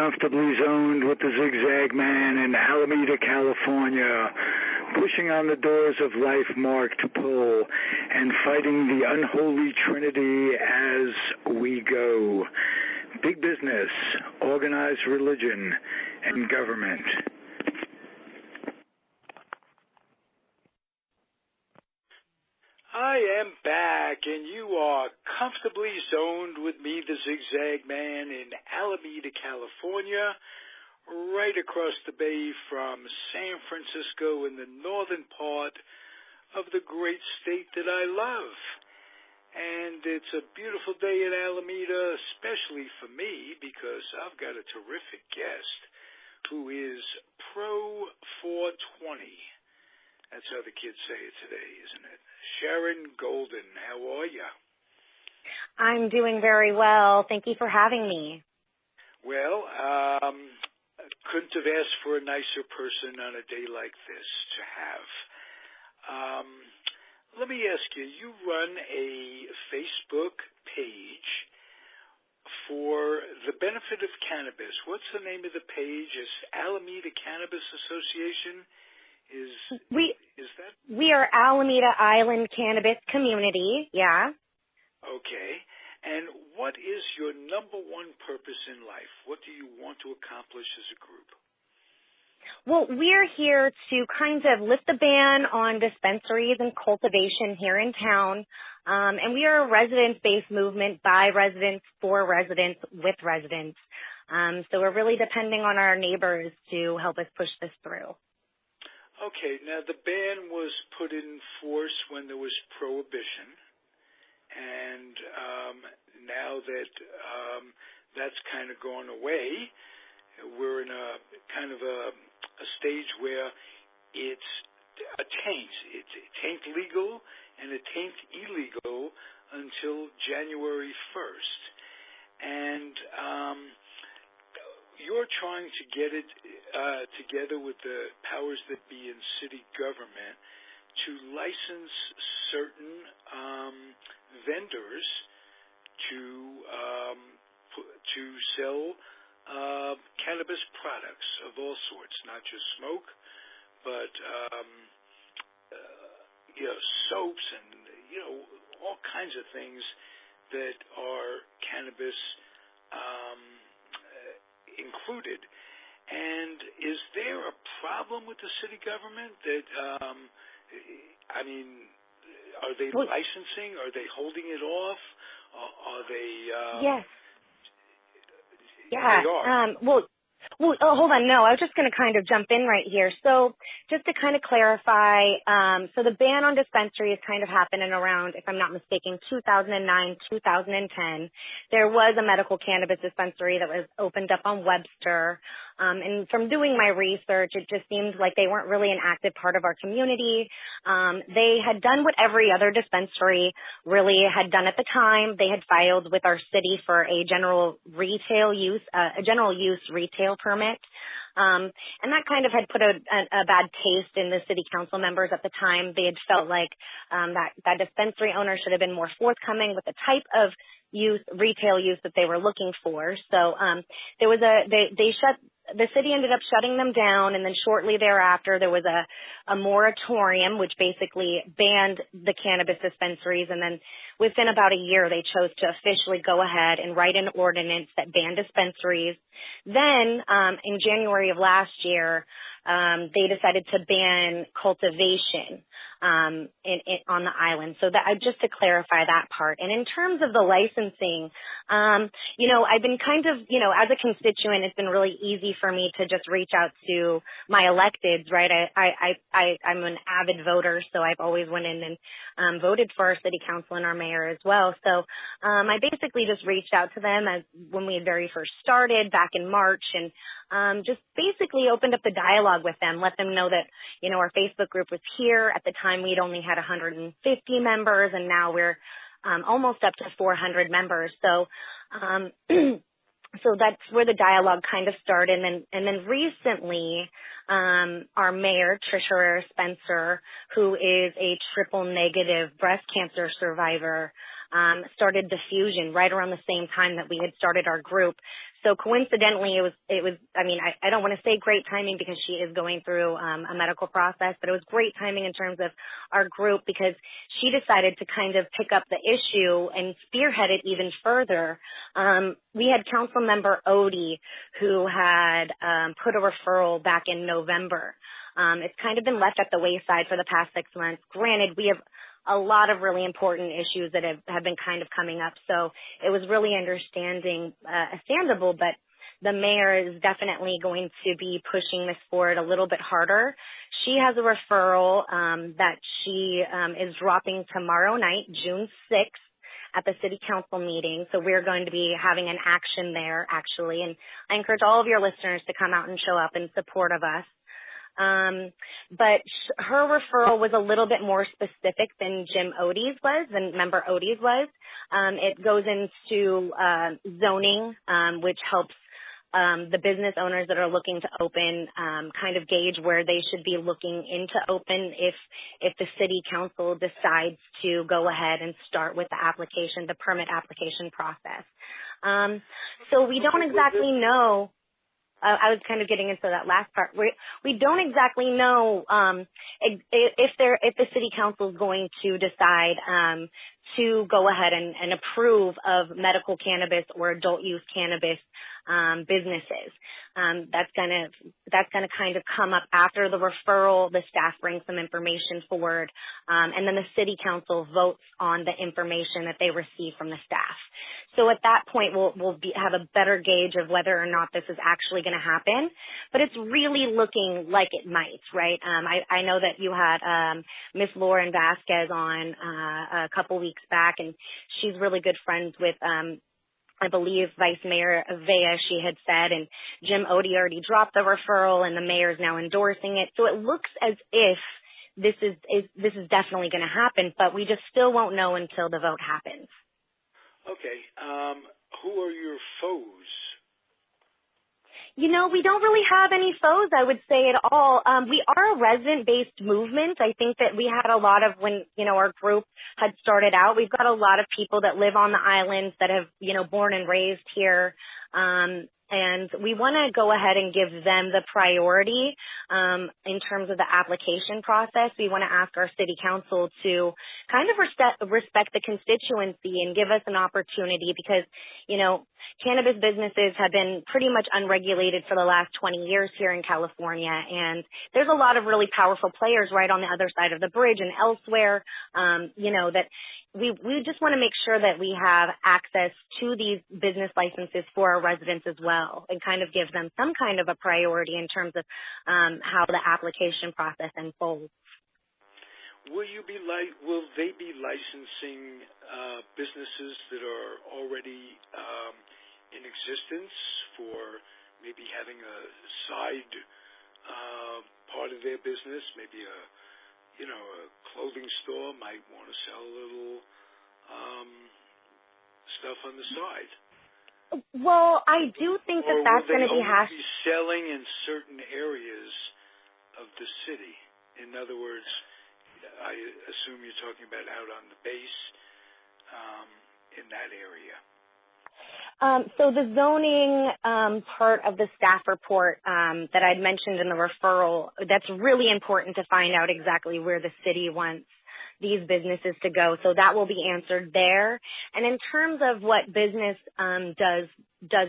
comfortably zoned with the Zigzag Man in Alameda, California, pushing on the doors of life marked pull and fighting the unholy trinity as we go. Big business, organized religion, and government. I am back, and you are comfortably zoned with me, the Zigzag Man, in Alameda, California, right across the bay from San Francisco in the northern part of the great state that I love. And it's a beautiful day in Alameda, especially for me, because I've got a terrific guest who is pro 420. That's how the kids say it today, isn't it? Sharon Golden, how are you? I'm doing very well. Thank you for having me. Well, couldn't have asked for a nicer person on a day like this to have. Let me ask you, you run a Facebook page for the benefit of cannabis. What's the name of the page? Is Alameda Cannabis Association? We are Alameda Island Cannabis Community, yeah. Okay. And what is your number one purpose in life? What do you want to accomplish as a group? Well, we're here to kind of lift the ban on dispensaries and cultivation here in town. And we are a residence-based movement by residents, for residents, with residents. So we're really depending on our neighbors to help us push this through. Okay, now the ban was put in force when there was prohibition, and now that that's kind of gone away, we're in a kind of a stage where it's a taint. It ain't legal and it ain't illegal until January 1st. And you're trying to get it together with the powers that be in city government to license certain vendors to sell cannabis products of all sorts, not just smoke, but soaps and all kinds of things that are cannabis included. And is there a problem with the city government that, are they licensing? Are they holding it off? Are they? Yes. Yeah. They are. Well, hold on. No, I was just going to kind of jump in right here. So just to kind of clarify, so the ban on dispensaries kind of happened in around, if I'm not mistaken, 2009, 2010. There was a medical cannabis dispensary that was opened up on Webster. And from doing my research, it just seemed like they weren't really an active part of our community. They had done what every other dispensary really had done at the time. They had filed with our city for a general use retail permit. And that kind of had put a bad taste in the city council members at the time. They had felt like that dispensary owner should have been more forthcoming with the type of retail use that they were looking for. So there was the city ended up shutting them down, and then shortly thereafter there was a moratorium which basically banned the cannabis dispensaries, and then within about a year they chose to officially go ahead and write an ordinance that banned dispensaries. Then in January of last year they decided to ban cultivation on the island. So that just to clarify that part. And in terms of the licensing, I've been kind of, as a constituent, it's been really easy for me to just reach out to my electeds, right? I'm an avid voter, so I've always went in and voted for our city council and our mayor as well. So I basically just reached out to them when we had very first started back in March, and just basically opened up the dialogue with them, let them know that, our Facebook group was here. At the time, we'd only had 150 members, and now we're almost up to 400 members. So so that's where the dialogue kind of started. And then recently, our mayor, Tricia Spencer, who is a triple negative breast cancer survivor, started Diffusion right around the same time that we had started our group. So coincidentally, it was, I mean, I don't want to say great timing because she is going through a medical process, but it was great timing in terms of our group because she decided to kind of pick up the issue and spearhead it even further. We had council member Odie who had put a referral back in November. It's kind of been left at the wayside for the past 6 months. Granted, we have a lot of really important issues that have been kind of coming up. So it was really understandable, but the mayor is definitely going to be pushing this forward a little bit harder. She has a referral that she is dropping tomorrow night, June 6th, at the city council meeting. So we're going to be having an action there, actually. And I encourage all of your listeners to come out and show up in support of us. But her referral was a little bit more specific than member Odie's was. It goes into zoning, which helps the business owners that are looking to open kind of gauge where they should be looking into open if the city council decides to go ahead and start with the permit application process. So we don't exactly know. I was kind of getting into that last part. We don't exactly know if the city council is going to decide to go ahead and approve of medical cannabis or adult use cannabis businesses. That's gonna kind of come up after the referral. The staff brings some information forward, and then the city council votes on the information that they receive from the staff. So at that point, we'll have a better gauge of whether or not this is actually going to happen. But it's really looking like it might, right? I know that you had Miss Lauren Vasquez on a couple weeks back, and she's really good friends with I believe Vice Mayor Vea, she had said, and Jim Odie already dropped the referral, and the mayor is now endorsing it. So it looks as if this is definitely going to happen, but we just still won't know until the vote happens. Okay. Who are your foes? You know, we don't really have any foes, I would say, at all. We are a resident-based movement. I think that we had a lot of when, our group had started out, we've got a lot of people that live on the islands that have, born and raised here. And we want to go ahead and give them the priority in terms of the application process. We want to ask our city council to kind of respect the constituency and give us an opportunity because, cannabis businesses have been pretty much unregulated for the last 20 years here in California. And there's a lot of really powerful players right on the other side of the bridge and elsewhere, that we just want to make sure that we have access to these business licenses for our residents as well and kind of give them some kind of a priority in terms of how the application process unfolds. Will they be licensing businesses that are already in existence for maybe having a side part of their business, maybe a clothing store might want to sell a little stuff on the side? Well, I do think that that's going to be be selling in certain areas of the city. In other words, I assume you're talking about out on the base in that area. So the zoning part of the staff report that I'd mentioned in the referral, that's really important to find out exactly where the city wants these businesses to go. So that will be answered there. And in terms of what business does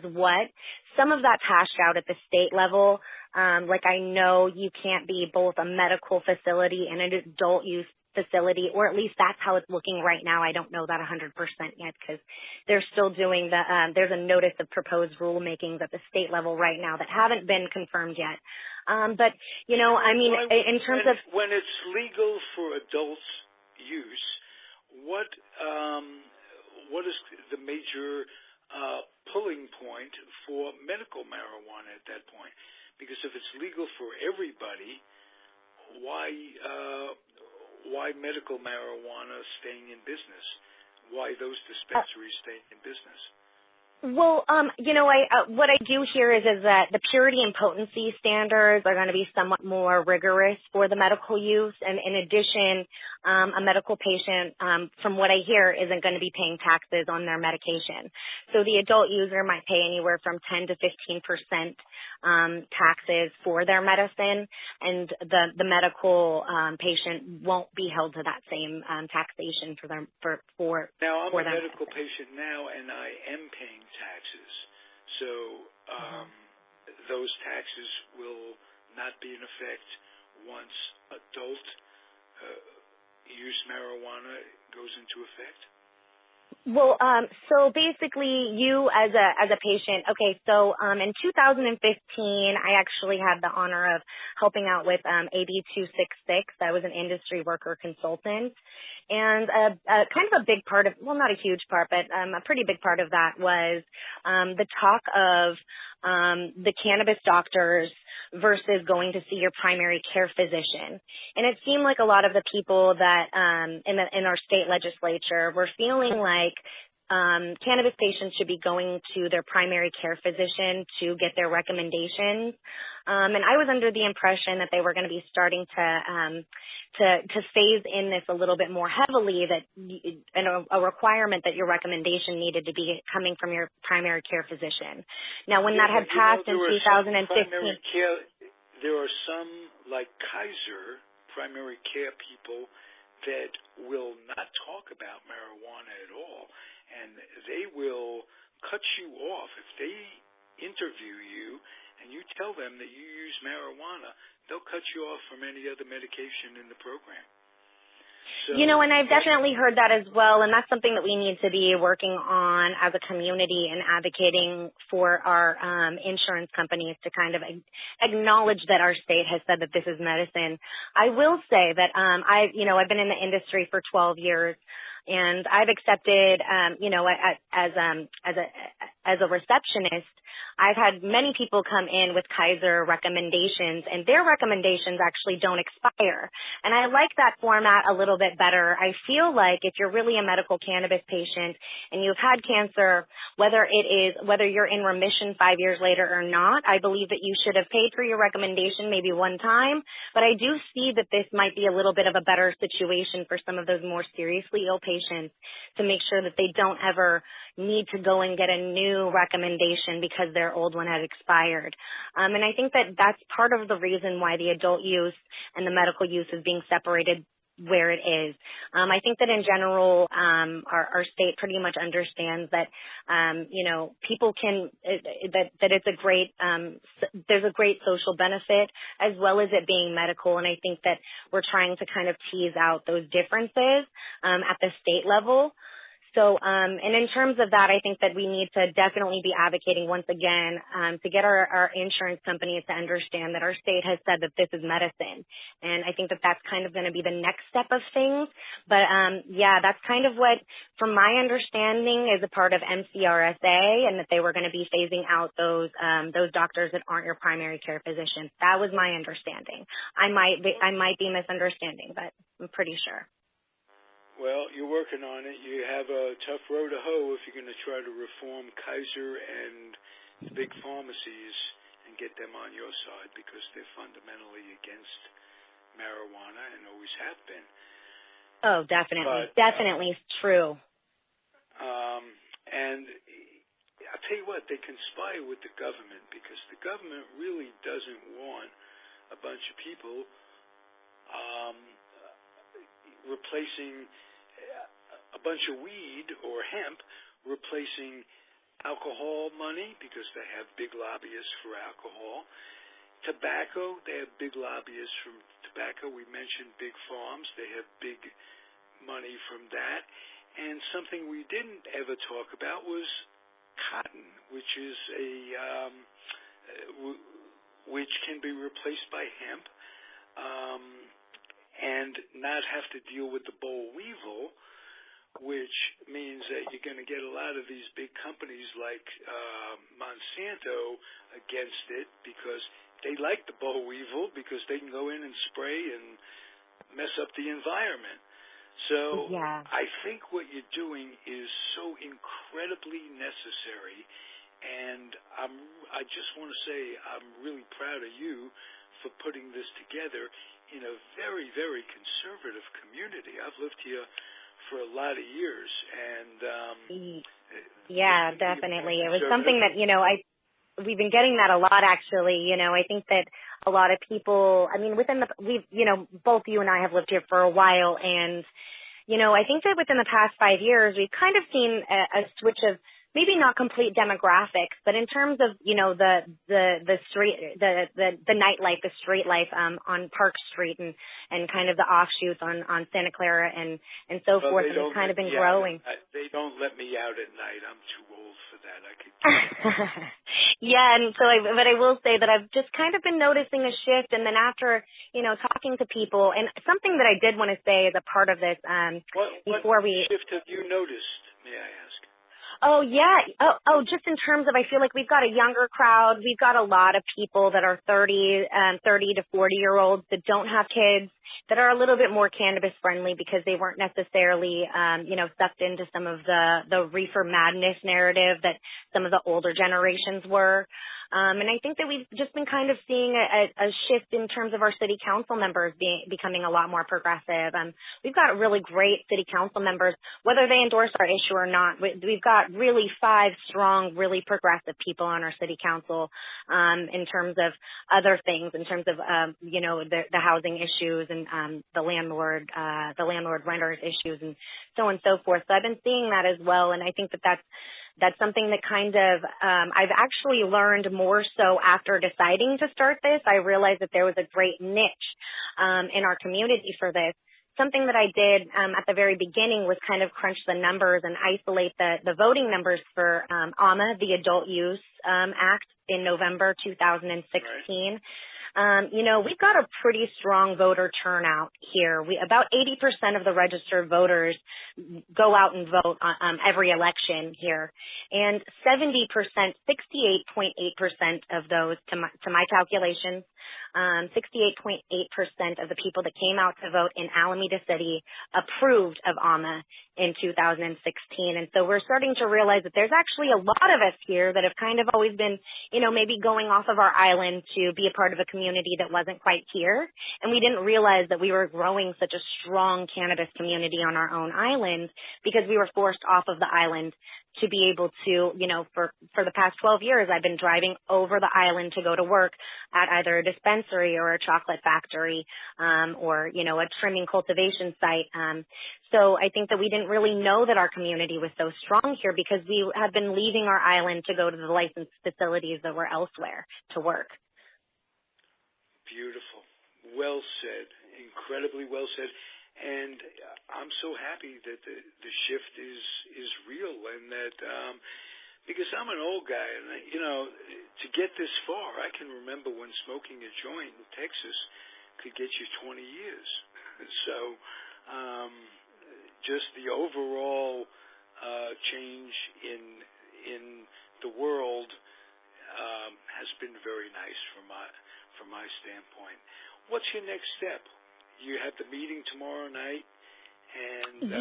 what, some of that's hashed out at the state level. Like I know you can't be both a medical facility and an adult use facility, or at least that's how it's looking right now. I don't know that 100% yet because they're still doing there's a notice of proposed rulemakings at the state level right now that haven't been confirmed yet. But, in terms of... When it's legal for adult use, what is the major pulling point for medical marijuana at that point? Because if it's legal for everybody, why medical marijuana staying in business? Why those dispensaries staying in business? Well, what I do hear is that the purity and potency standards are going to be somewhat more rigorous for the medical use, and in addition, a medical patient, from what I hear, isn't going to be paying taxes on their medication. So the adult user might pay anywhere from 10 to 15% taxes for their medicine, and the medical patient won't be held to that same taxation for their for Now, I'm for a their medical medicine. patient now, and I am paying taxes. So those taxes will not be in effect once adult use marijuana goes into effect? Well, so basically you as a patient, okay, so in 2015, I actually had the honor of helping out with AB 266. I was an industry worker consultant. And kind of a big part of, well, not a huge part, but a pretty big part of that was the talk of the cannabis doctors versus going to see your primary care physician. And it seemed like a lot of the people that in our state legislature were feeling like cannabis patients should be going to their primary care physician to get their recommendations. And I was under the impression that they were going to be starting to phase in this a little bit more heavily, that a requirement that your recommendation needed to be coming from your primary care physician. Now, when that had passed in 2015, there are some, like Kaiser, primary care people that will not talk about marijuana at all, and they will cut you off. If they interview you and you tell them that you use marijuana, they'll cut you off from any other medication in the program. So, and I've definitely heard that as well, and that's something that we need to be working on as a community and advocating for our insurance companies to kind of acknowledge that our state has said that this is medicine. I will say that I've been in the industry for 12 years, and I've accepted, as a receptionist, I've had many people come in with Kaiser recommendations, and their recommendations actually don't expire. And I like that format a little bit better. I feel like if you're really a medical cannabis patient and you've had cancer, whether you're in remission 5 years later or not, I believe that you should have paid for your recommendation maybe one time. But I do see that this might be a little bit of a better situation for some of those more seriously ill patients to make sure that they don't ever need to go and get a new recommendation because their old one has expired. And I think that that's part of the reason why the adult use and the medical use is being separated where it is. I think that in general, our state pretty much understands that, people can, that it's a great, there's a great social benefit as well as it being medical. And I think that we're trying to kind of tease out those differences, at the state level. So, and in terms of that, I think that we need to definitely be advocating once again to get our insurance companies to understand that our state has said that this is medicine. And I think that that's kind of going to be the next step of things. But, that's kind of what, from my understanding, is a part of MCRSA, and that they were going to be phasing out those doctors that aren't your primary care physician. That was my understanding. I might be misunderstanding, but I'm pretty sure. Well, you're working on it. You have a tough row to hoe if you're going to try to reform Kaiser and the big pharmacies and get them on your side, because they're fundamentally against marijuana and always have been. Oh, definitely. Definitely true. And I'll tell you what, they conspire with the government, because the government really doesn't want a bunch of people replacing a bunch of weed or hemp, replacing alcohol money, because they have big lobbyists for alcohol. Tobacco, they have big lobbyists from tobacco. We mentioned big farms. They have big money from that. And something we didn't ever talk about was cotton, which is which can be replaced by hemp, and not have to deal with the boll weevil, which means that you're going to get a lot of these big companies like Monsanto against it, because they like the boll weevil, because they can go in and spray and mess up the environment. So Yeah. I think what you're doing is so incredibly necessary, and I just want to say I'm really proud of you for putting this together in a very, very conservative community. I've lived here for a lot of years, and Yeah, definitely. It was something that, we've been getting that a lot, actually. I think that a lot of people, both you and I have lived here for a while, and I think that within the past 5 years, we've kind of seen a switch of maybe not complete demographics, but in terms of, the street, the nightlife, the street life, on Park Street and kind of the offshoots on Santa Clara and so forth. And it's kind of been growing. They don't let me out at night. I'm too old for that. I could. Yeah. And so but I will say that I've just kind of been noticing a shift. And then after, talking to people, and something that I did want to say as a part of this, what shift have you noticed, may I ask? Oh, yeah. Just in terms of, I feel like we've got a younger crowd. We've got a lot of people that are 30 to 40-year-olds that don't have kids, that are a little bit more cannabis friendly because they weren't necessarily, sucked into some of the reefer madness narrative that some of the older generations were. And I think that we've just been kind of seeing a shift in terms of our city council members becoming a lot more progressive. We've got really great city council members, whether they endorse our issue or not. We've got really 5 strong, really progressive people on our city council, in terms of other things, in terms of, the housing issues and, the landlord renters issues and so on and so forth. So I've been seeing that as well. And I think that that's something that kind of, I've actually learned more so after deciding to start this. I realized that there was a great niche, in our community for this. Something that I did at the very beginning was kind of crunch the numbers and isolate the voting numbers for AMA, the Adult Use Act, in November 2016. Right. We've got a pretty strong voter turnout here. About 80% of the registered voters go out and vote on every election here. And 70%, 68.8% of those, to my calculations, 68.8% of the people that came out to vote in Alameda City approved of AMA in 2016. And so we're starting to realize that there's actually a lot of us here that have kind of always been, maybe going off of our island to be a part of a community that wasn't quite here. And we didn't realize that we were growing such a strong cannabis community on our own island because we were forced off of the island to be able to, for the past 12 years, I've been driving over the island to go to work at either a dispensary or a chocolate factory, or, a trimming cultivation site. So I think that we didn't really know that our community was so strong here because we have been leaving our island to go to the licensed facilities that were elsewhere to work. Beautiful. Well said. Incredibly well said. And I'm so happy that the shift is real, and that because I'm an old guy, and to get this far, I can remember when smoking a joint in Texas could get you 20 years. So just the overall change in the world has been very nice from my standpoint. What's your next step? You have the meeting tomorrow night, and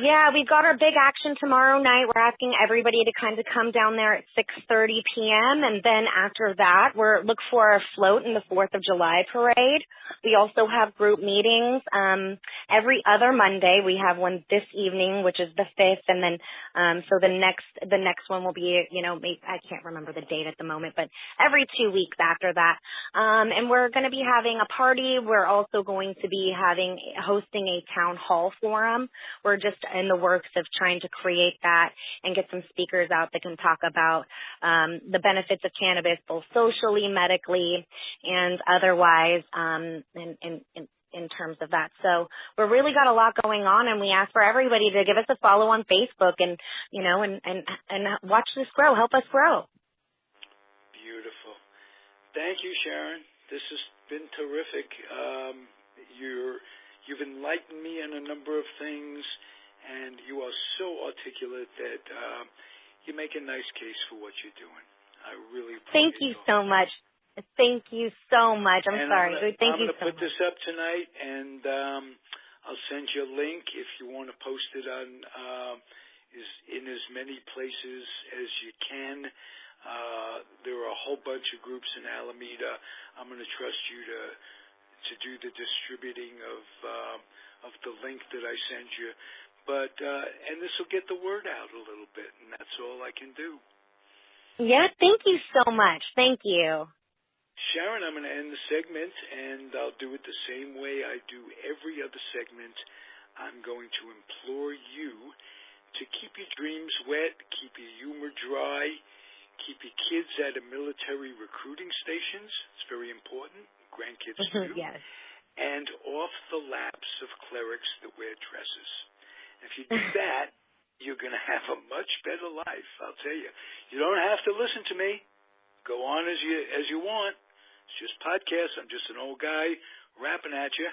yeah, we've got our big action tomorrow night. We're asking everybody to kind of come down there at 6:30 p.m. And then after that, look for our float in the 4th of July parade. We also have group meetings every other Monday. We have one this evening, which is the 5th, and then so the next one will be, maybe, I can't remember the date at the moment, but every 2 weeks after that. And we're going to be having a party. We're also going to be hosting a town hall forum. We're just in the works of trying to create that and get some speakers out that can talk about the benefits of cannabis, both socially, medically, and otherwise, in terms of that. So we've really got a lot going on, and we ask for everybody to give us a follow on Facebook and watch this grow, help us grow. Beautiful. Thank you, Sharon. This has been terrific. You've enlightened me on a number of things, and you are so articulate that you make a nice case for what you're doing. I really appreciate it. Thank you so much. Thank you so much. I'm sorry. Thank you so much. I'm going to put this up tonight, and I'll send you a link if you want to post it on in as many places as you can. There are a whole bunch of groups in Alameda. I'm going to trust you to do the distributing of the link that I send you. But and this will get the word out a little bit, and that's all I can do. Yeah, thank you so much. Thank you. Sharon, I'm going to end the segment, and I'll do it the same way I do every other segment. I'm going to implore you to keep your dreams wet, keep your humor dry, keep your kids out of military recruiting stations. It's very important. Grandkids too. Yes. And off the laps of clerics that wear dresses. If you do that, you're going to have a much better life, I'll tell you. You don't have to listen to me. Go on as you want. It's just podcasts. I'm just an old guy rapping at you.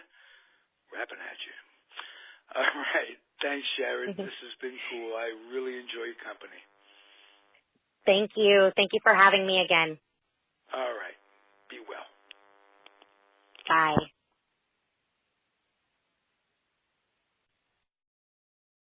All right. Thanks, Sharon. This has been cool. I really enjoy your company. Thank you. Thank you for having me again. All right. Be well. Bye.